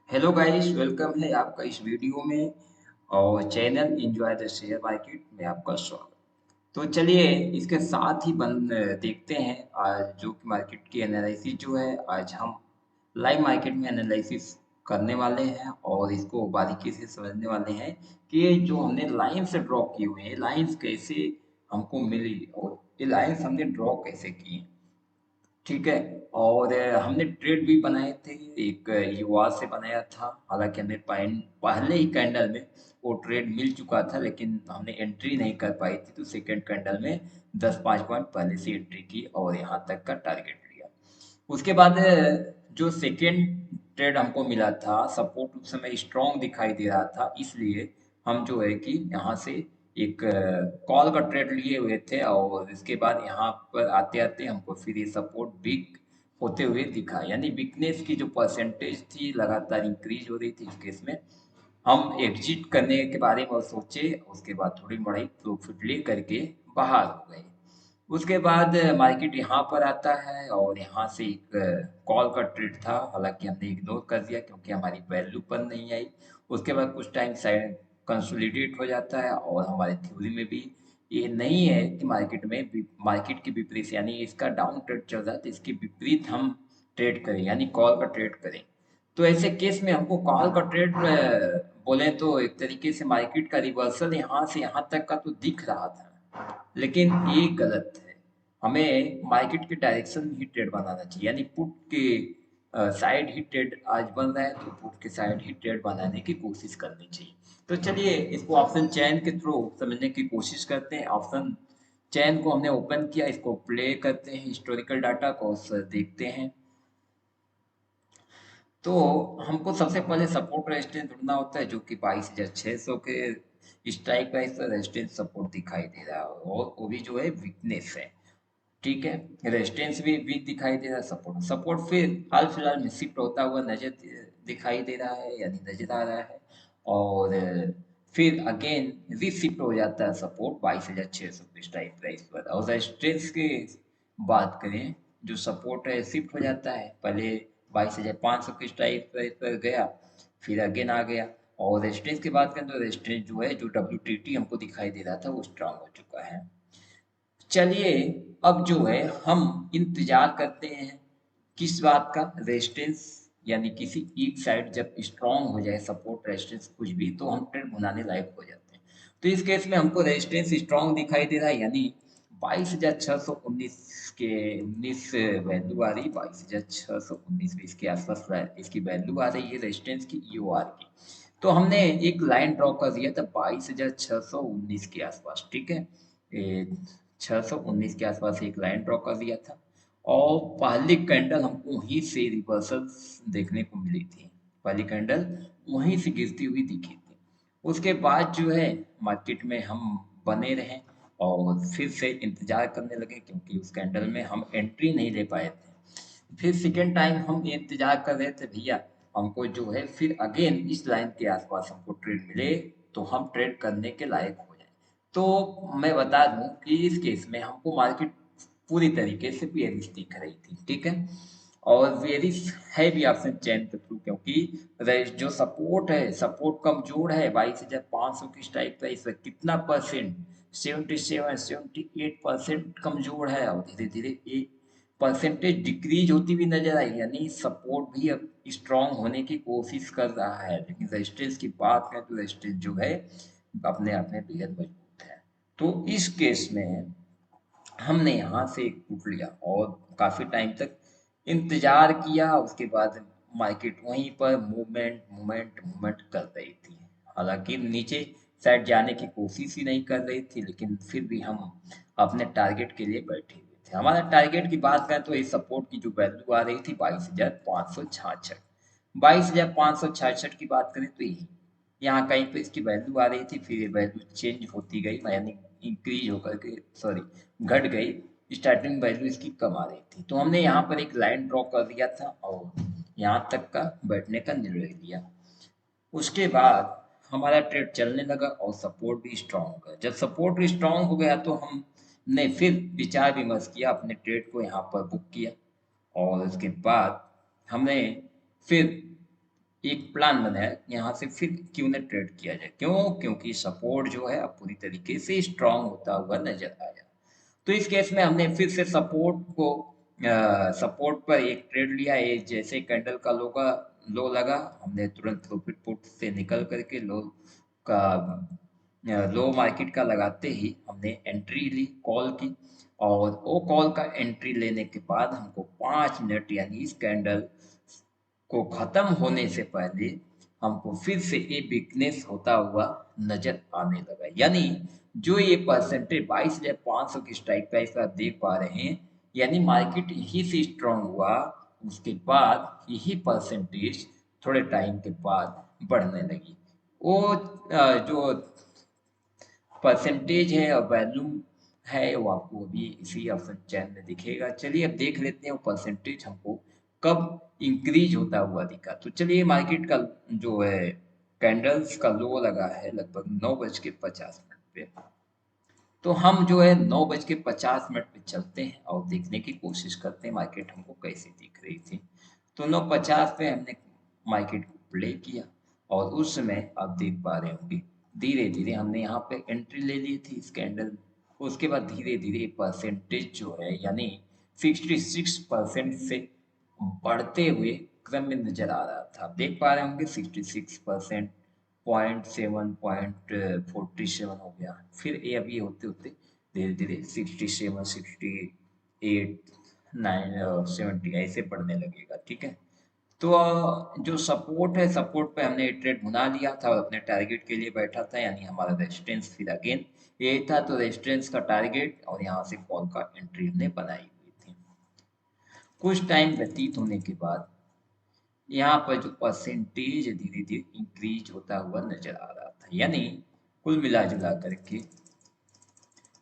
Hello guys, welcome है आपका इस वीडियो में और channel enjoy the share market में आपका स्वागत। तो चलिए इसके साथ ही देखते हैं आज जो कि मार्केट की एनालिसिस जो है। आज हम लाइव मार्केट में एनालिसिस करने वाले हैं और इसको बारीकी से समझने वाले हैं कि ये जो हमने लाइन से ड्रॉ किए हुए हैं लाइंस कैसे हमको मिली और ये लाइंस हमने ड्रॉ कैसे की। ठीक है। और हमने ट्रेड भी बनाए थे। एक युवा से बनाया था, हालांकि हमें पहले ही कैंडल में वो ट्रेड मिल चुका था, लेकिन हमने एंट्री नहीं कर पाई थी, तो सेकंड कैंडल में 10-5 पॉइंट पहले से एंट्री की और यहाँ तक का टारगेट लिया। उसके बाद जो सेकेंड ट्रेड हमको मिला था, सपोर्ट उस समय स्ट्रॉन्ग दिखाई दे रहा था, इसलिए हम जो है कि यहाँ से एक कॉल का ट्रेड लिए हुए थे और इसके बाद यहाँ पर आते आते हमको फिर ये सपोर्ट वीक होते हुए दिखा, यानी वीकनेस की जो परसेंटेज थी लगातार इंक्रीज हो रही थी। इस केस में हम एग्जिट करने के बारे में सोचे, उसके बाद थोड़ी बड़ी प्रॉफिट ले करके बाहर हो गए। उसके बाद मार्केट यहाँ पर आता है और यहाँ से एक कॉल का ट्रेड था, हालांकि हमने इग्नोर कर दिया क्योंकि हमारी वैल्यू पर नहीं आई। उसके बाद कुछ टाइम साइड कंसोलिडेट हो जाता है और हमारे थ्योरी में भी ये नहीं है कि मार्केट के विपरीत, यानी इसका डाउन ट्रेड चल रहा है तो इसके विपरीत हम ट्रेड करें, यानी कॉल का ट्रेड करें। तो ऐसे केस में हमको कॉल का ट्रेड बोले तो एक तरीके से मार्केट का रिवर्सल यहाँ से यहाँ तक का तो दिख रहा था, लेकिन ये गलत है। हमें मार्केट के डायरेक्शन ही ट्रेड बनाना चाहिए, यानी पुट के साइड ही ट्रेड आज बन रहा है तो पुट के साइड ही ट्रेड बनाने की कोशिश करनी चाहिए। तो चलिए इसको ऑप्शन चैन के थ्रू समझने की कोशिश करते हैं। ऑप्शन चैन को हमने ओपन किया, इसको प्ले करते हैं, हिस्टोरिकल डाटा को देखते हैं। तो हमको सबसे पहले सपोर्ट रेजिस्टेंस ढूंढना होता है, जो कि 22,600 के स्ट्राइक प्राइस पर रेजिस्टेंस सपोर्ट दिखाई दे रहा है और वो भी जो है वीकनेस है। ठीक है, रेजिस्टेंस भी वीक दिखाई दे रहा है, सपोर्ट सपोर्ट फिर हाल फिलहाल में शिफ्ट होता हुआ दिखाई दे रहा है, यानी नजर आ रहा है। और फिर अगेन रीशिफ्ट हो जाता है सपोर्ट 22,600 के स्ट्राइक प्राइस पर। और रेजिस्टेंस की बात करें, जो सपोर्ट है शिफ्ट हो जाता है, पहले 22,500 के स्ट्राइक प्राइस पर गया, फिर अगेन आ गया। और रेजिस्टेंस की बात करें तो रेजिस्टेंस जो है, जो WTT हमको दिखाई दे रहा था, वो स्ट्रांग हो चुका है। चलिए अब जो है हम इंतजार करते हैं किस बात का, रेजिस्टेंस, यानी किसी एक साइड जब स्ट्रांग हो जाए, सपोर्ट रेजिस्टेंस कुछ भी, तो हम ट्रेड बनाने लायक हो जाते हैं। तो इस केस में हमको रेजिस्टेंस स्ट्रांग दिखाई दे रहा है, यानी 22,619 के 19 वैल्यू आ रही, 22,619 इसके आसपास इसकी वैल्यू आ रही है रेजिस्टेंस की, EOR की। तो हमने एक लाइन ड्रॉ कर दिया था 22,619 के आसपास। ठीक है, 619 के आसपास एक लाइन ड्रॉ कर दिया था और पहली कैंडल हमको वहीं से रिवर्सल देखने को मिली थी। पहली कैंडल वहीं से गिरती हुई दिखी थी। उसके बाद जो है मार्केट में हम बने रहे और फिर से इंतजार करने लगे, क्योंकि उस कैंडल में हम एंट्री नहीं ले पाए थे। फिर सेकेंड टाइम हम ये इंतजार कर रहे थे, भैया हमको जो है फिर अगेन इस लाइन के आसपास हमको ट्रेड मिले तो हम ट्रेड करने के लायक हो जाए। तो मैं बता दूं कि इस केस में हमको मार्केट पूरी तरीके से बेयरिश दिख रही थी। ठीक है, और बेयरिश है भी ऑप्शन चैन के थ्रू, क्योंकि जो सपोर्ट है, सपोर्ट कमजोर है। 22,500 की स्ट्राइक प्राइस है, कितना परसेंट, 77-78% कमजोर है और धीरे धीरे ये परसेंटेज डिक्रीज होती हुई नजर आई, यानी सपोर्ट भी अब स्ट्रांग होने की कोशिश कर रहा है। लेकिन रेजिस्टेंस की बात करें तो रेजिस्टेंस जो है अपने आप में बेहद मजबूत है। तो इस केस में हमने यहाँ से एक पुट लिया और काफी टाइम तक इंतजार किया। उसके बाद मार्केट वहीं पर मूवमेंट मूवमेंट मूवमेंट कर रही थी, हालांकि नीचे साइड जाने की कोशिश ही नहीं कर रही थी, लेकिन फिर भी हम अपने टारगेट के लिए बैठे हुए थे। हमारा टारगेट की बात करें तो इस सपोर्ट की जो वैल्यू आ रही थी 22,566, 22,566 की बात करें तो यही यहाँ कहीं पे इसकी वैल्यू आ रही थी, फिर ये वैल्यू चेंज होती गई, यानी इंक्रीज होकर के, सॉरी, घट गई। स्टार्टिंग वैल्यू इसकी कम आ रही थी, तो हमने यहाँ पर एक लाइन ड्रॉ कर दिया था और यहाँ तक का बैठने का निर्णय लिया। उसके बाद हमारा ट्रेड चलने लगा और सपोर्ट भी स्ट्रांग हो गया। जब सपोर्ट भी स्ट्रांग हो गया तो हमने फिर विचार विमर्श किया, अपने ट्रेड को यहाँ पर बुक किया और उसके बाद हमने फिर एक प्लान बनाया, यहाँ से फिर क्यों न ट्रेड किया जाए। क्यों? क्योंकि सपोर्ट जो है अब पूरी तरीके से स्ट्रांग होता हुआ नजर आया। तो इस केस में हमने फिर से सपोर्ट पर एक ट्रेड लिया। ये जैसे कैंडल का लो लगा, हमने तुरंत प्रॉफिट पुट से निकल करके का लो मार्केट का लगाते ही हमने एंट्री ली, कॉल की। और वो कॉल का एंट्री लेने के बाद हमको 5 मिनट यानी इस कैंडल को खत्म होने से पहले हमको फिर से ये वीकनेस होता हुआ नजर आने लगा। यानी जो ये परसेंटेज 22,500 की स्ट्राइक प्राइस पर आप देख पा रहे हैं, यानी मार्केट यही से स्ट्रांग हुआ, उसके बाद यही परसेंटेज थोड़े टाइम के बाद बढ़ने लगी। वो जो परसेंटेज है और वैल्यूम है वो आपको अभी इसी ऑप्शन चैन में दिखेगा। चलिए अब देख लेते हैं वो परसेंटेज हमको कब इंक्रीज होता हुआ दिखा। तो चलिए मार्केट का जो है कैंडल्स का लो लगा है लगभग 9:50 पे। तो हम जो है 9:50 पे चलते हैं और देखने की कोशिश करते हैं मार्केट हमको कैसे दिख रही थी। तो 9:50 पे हमने मार्केट को प्ले किया और उस समय आप देख पा रहे होंगे धीरे धीरे हमने यहाँ पे एंट्री ले ली थी इस कैंडल में। उसके बाद धीरे धीरे परसेंटेज जो है यानी 66% से बढ़ते हुए क्रम में नजर आ रहा था। आप देख पा रहे होंगे 66%, 0.7, 0.47 हो गया। फिर ये अभी होते होते धीरे धीरे 67, 68, 70 ऐसे बढ़ने लगेगा। ठीक है। तो जो सपोर्ट है, सपोर्ट पे हमने ट्रेड भुना लिया था और अपने टारगेट के लिए बैठा था, यानी हमारा रेजिस्टेंस फिर अगेन ये था। तो रेजिस्टेंस का टारगेट और यहाँ से कॉल का एंट्री हमने बनाई हुई थी। कुछ टाइम व्यतीत होने के बाद यहाँ पर जो परसेंटेज धीरे धीरे इंक्रीज होता हुआ नजर आ रहा था। यानी कुल मिला जुला करके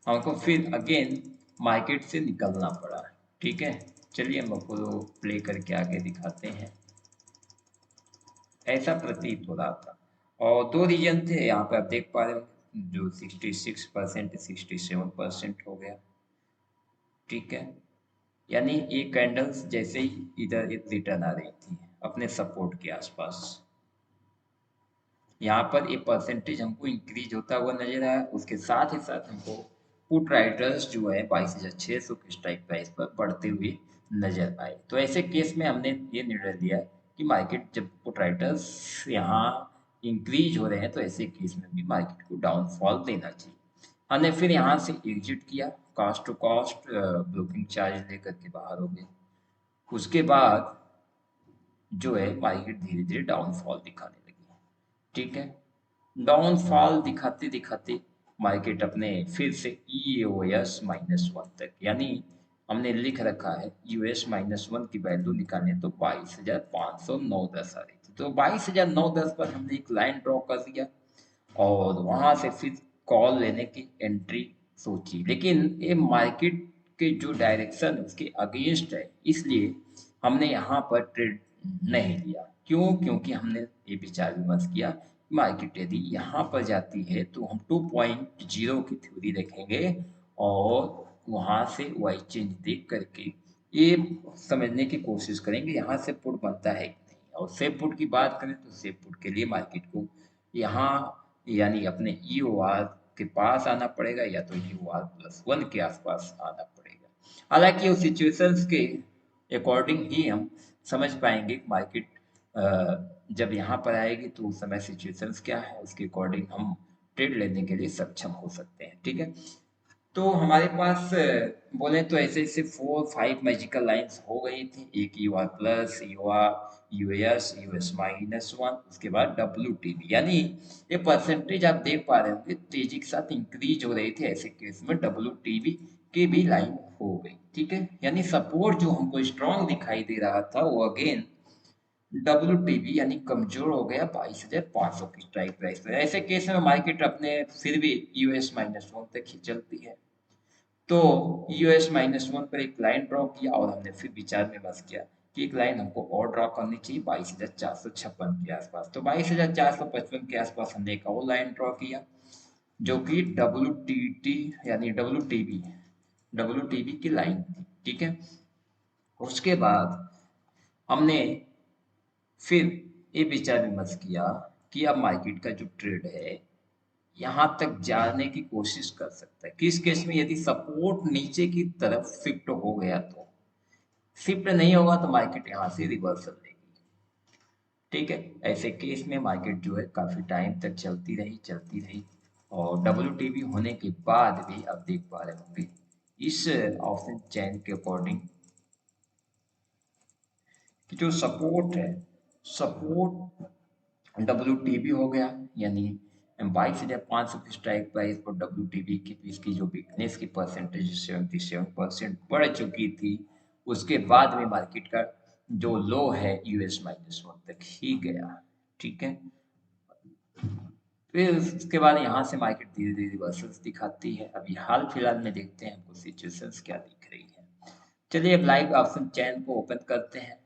हमको फिर अगेन मार्केट से निकलना पड़ा। ठीक है। चलिए हम आपको प्ले करके आगे दिखाते हैं। ऐसा प्रतीत हो रहा था और दो रीजन थे यहाँ पे आप देख पा रहे हो, जो 66% 67% हो गया। ठीक है। यानी ये कैंडल्स जैसे ही इधर रिटर्न आ रही थी अपने सपोर्ट के आसपास, यहाँ पर ये परसेंटेज हमको इंक्रीज होता हुआ नजर आया। उसके साथ ही साथ हमको पुट राइटर्स जो है 22,600 की स्ट्राइक प्राइस पर बढ़ते हुए नजर आए। तो ऐसे केस में हमने ये निर्णय लिया कि मार्केट जब पुट राइटर्स यहाँ इंक्रीज हो रहे हैं तो ऐसे केस में भी मार्केट को डाउनफॉल देना चाहिए। हमने फिर यहाँ से एग्जिट किया, cost to cost broking charge लेकर के बाहर हो गए। उसके बाद जो है मार्केट धीरे धीरे डाउनफॉल दिखाने लगी। ठीक है। डाउनफॉल दिखाते दिखाते मार्केट अपने फिर से EOS-1 तक, यानी हमने लिख रखा है US-1 की वैल्यू निकालने तो 22,509.10 आ रही थी। तो 22,009.10 पर हमने एक लाइन ड्रॉ कर दिया और वहां से फिर कॉल लेने की एंट्री सोची। लेकिन ये मार्केट के जो डायरेक्शन उसके अगेंस्ट है, इसलिए हमने यहाँ पर ट्रेड नहीं लिया। क्यों? क्योंकि हमने ये विचार विमर्श किया मार्केट यदि यहाँ पर जाती है तो हम 2.0 की थ्योरी देखेंगे और वहां से वाई चेंज देख करके ये समझने की कोशिश करेंगे यहाँ से पुट बनता है कि नहीं। और सेफ पुट की बात करें तो सेफ पुट के लिए मार्केट को यहाँ यानी अपने EOR के पास आना पड़ेगा या तो EOR+1 के आसपास आना पड़ेगा। हालांकि उस सिचुएशंस के अकॉर्डिंग ही हम समझ पाएंगे मार्केट जब यहाँ पर आएगी तो उस समय सिचुएशंस क्या है, उसके अकॉर्डिंग हम ट्रेड लेने के लिए सक्षम हो सकते हैं। ठीक है। तो हमारे पास बोले तो ऐसे ऐसे 4-5 मैजिकल लाइंस हो गई थी। एक EOR+, US-1, उसके बाद WTB, यानी ये परसेंटेज आप देख पा रहे होंगे तेजी के साथ इंक्रीज हो रही थी। ऐसे केस में WTB की भी लाइन हो गई। ठीक है। यानी सपोर्ट जो हमको स्ट्रॉन्ग दिखाई दे रहा था वो अगेन WTB यानी कमजोर हो गया 22,500 की स्ट्राइक प्राइस पर। ऐसे केस में मार्केट अपने फिर भी US-1 तक ही चलती है। तो US-1 पर एक लाइन ड्रॉ किया और हमने फिर विचार विमर्श किया कि एक लाइन हमको और ड्रॉ करनी चाहिए 22,456 के आसपास। तो 22,455 के आसपास हमने एक और लाइन ड्रॉ किया जो कि WTT यानी WTB की लाइन थी। ठीक है। उसके बाद हमने फिर ये विचार विमर्श किया कि अब मार्केट का जो ट्रेड है यहाँ तक जाने की कोशिश कर सकता है। किस केस में यदि सपोर्ट नीचे की तरफ शिफ्ट हो गया तो, शिफ्ट नहीं होगा तो मार्केट यहाँ से रिवर्सल लेगी। ठीक है, ऐसे केस में मार्केट जो है काफी टाइम तक चलती रही और WTB होने के बाद भी अब देख पा रहे होंगे इस ऑप्शन चैन के अकॉर्डिंग कि जो सपोर्ट है, सपोर्ट WTB हो गया, यानी 22,500 की स्ट्राइक प्राइस पर WTB की इसकी जो वीकनेस की परसेंटेज 77% बढ़ चुकी थी, उसके बाद में मार्केट का जो लो है US-1 तक ही गया। ठीक है, फिर उसके बाद यहाँ से मार्केट धीरे धीरे रिवर्सल्स दिखाती है। अभी हाल फिलहाल में देखते हैं हमको सिचुएशंस क्या दिख रही है। चलिए अब लाइव ऑप्शन चैन को ओपन करते हैं,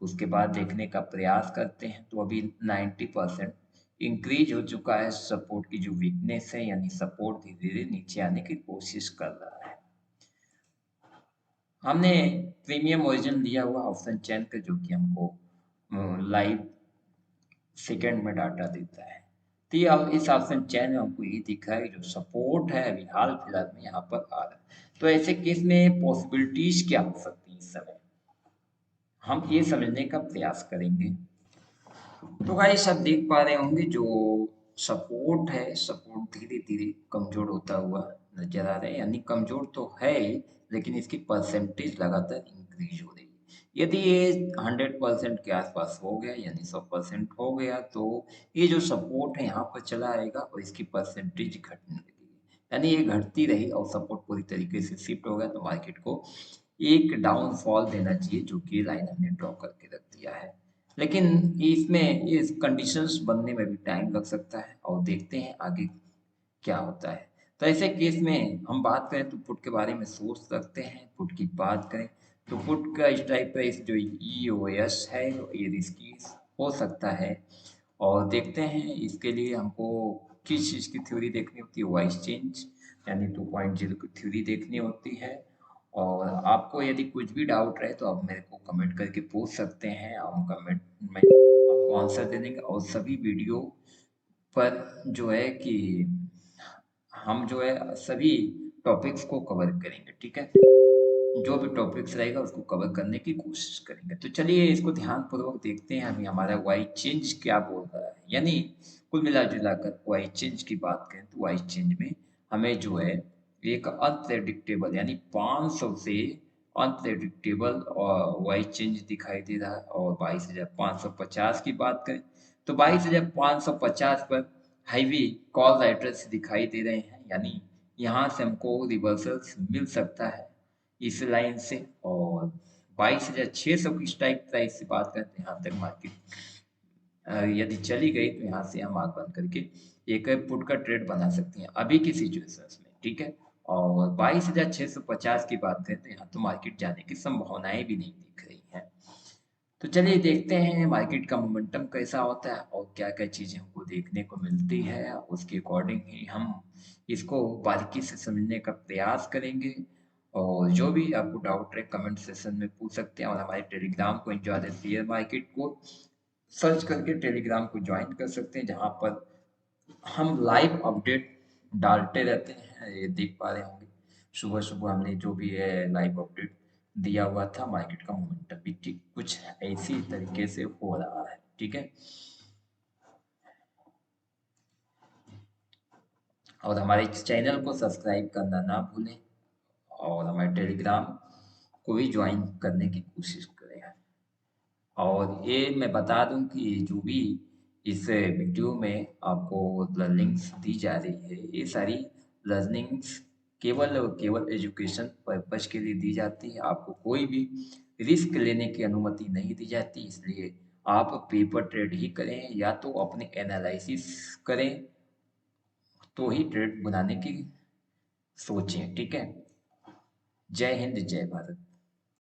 उसके बाद देखने का प्रयास करते हैं। तो अभी 90% इंक्रीज हो चुका है। सपोर्ट की जो वीकनेस है, यानी सपोर्ट धीरे धीरे नीचे आने की कोशिश कर रहा है। हमने प्रीमियम ओरिजिन लिया हुआ ऑप्शन चैन का, जो कि हमको लाइव सेकेंड में डाटा देता है। तो ये इस ऑप्शन चैन में हमको ये दिख रहा है कि जो सपोर्ट है अभी हाल फिलहाल में यहाँ पर आ रहा है। तो ऐसे केस में पॉसिबिलिटीज क्या हो सकती है इस समय, हम ये समझने का प्रयास करेंगे। तो गाइस आप देख पा रहे होंगे जो सपोर्ट है, सपोर्ट धीरे धीरे कमजोर होता हुआ नजर आ रहा है। यानी कमजोर तो है ही, लेकिन इसकी परसेंटेज लगातार इंक्रीज हो रही है। यदि ये 100% के आसपास हो गया, यानी 100% हो गया, तो ये जो सपोर्ट है यहाँ पर चला आएगा और इसकी परसेंटेज घटने लगेगी। यानी ये घटती रही और सपोर्ट पूरी तरीके से शिफ्ट हो गया, तो मार्केट को एक डाउनफॉल देना चाहिए, जो कि लाइन हमने ड्रॉ करके रख दिया है। लेकिन इसमें इस कंडीशंस बनने में भी टाइम लग सकता है और देखते हैं आगे क्या होता है। तो ऐसे केस में हम बात करें तो पुट के बारे में सोच सकते हैं। पुट की बात करें तो पुट का स्ट्राइक प्राइस जो EOS है ये रिस्की हो सकता है। और देखते हैं इसके लिए हमको किस चीज़ की थ्योरी देखनी होती है, वाइस चेंज यानी 2.0 की थ्योरी देखनी होती है। और आपको यदि कुछ भी डाउट रहे तो आप मेरे को कमेंट करके पूछ सकते हैं, हम कमेंट में आपको आंसर दे देंगे। और सभी वीडियो पर जो है कि हम जो है सभी टॉपिक्स को कवर करेंगे। ठीक है, जो भी टॉपिक्स रहेगा उसको कवर करने की कोशिश करेंगे। तो चलिए इसको ध्यान पूर्वक देखते हैं, अभी हमारा वाई चेंज क्या बोल रहा है। यानी कुल मिला जुला कर वाई चेंज की बात करें तो वाई चेंज में हमें जो है एक अनप्रेडिक्टेबल यानी 500 से अनप्रेडिक्टेबल वाई चेंज दिखाई दे रहा है। और 22,550 की बात करें तो 22,550 पर हाईवी कॉल राइटर्स दिखाई दे रहे हैं। यानी यहाँ से हमको रिवर्सल्स मिल सकता है इस लाइन से। और 22,600 की स्ट्राइक प्राइस से बात करते हैं, यहाँ तक मार्केट यदि चली गई तो यहाँ से हम आग बंद करके एक पुट का ट्रेड बना सकते हैं अभी की सिचुएशंस में। ठीक है, और 22,650 की बात करें तो यहाँ तो मार्केट जाने की संभावनाएं भी नहीं दिख रही हैं। तो चलिए देखते हैं मार्केट का मोमेंटम कैसा होता है और क्या क्या चीज़ें हमको देखने को मिलती है, उसके अकॉर्डिंग ही हम इसको बारीकी से समझने का प्रयास करेंगे। और जो भी आपको डाउट रहे कमेंट सेक्शन में पूछ सकते हैं। और हमारे टेलीग्राम को एंजॉय द शेयर मार्केट को सर्च करके टेलीग्राम को ज्वाइन कर सकते हैं, जहाँ पर हम लाइव अपडेट डालते रहते हैं। ये देख पा रहे होंगे सुबह सुबह हमने जो भी है लाइव अपडेट दिया हुआ था। मार्केट का मोमेंटम भी ठीक कुछ ऐसी तरीके से हो रहा है। ठीक है, और हमारे चैनल को सब्सक्राइब करना ना भूलें और हमारे टेलीग्राम को भी ज्वाइन करने की कोशिश करें। और ये मैं बता दूं कि जो भी इस वीडियो में आपको लर्निंग्स दी जा रही है, ये सारी लर्निंग्स केवल और केवल एजुकेशन पर्पज के लिए दी जाती है। आपको कोई भी रिस्क लेने की अनुमति नहीं दी जाती। इसलिए आप पेपर ट्रेड ही करें या तो अपने एनालिसिस करें, तो ही ट्रेड बनाने की सोचें। ठीक है, जय हिंद जय भारत।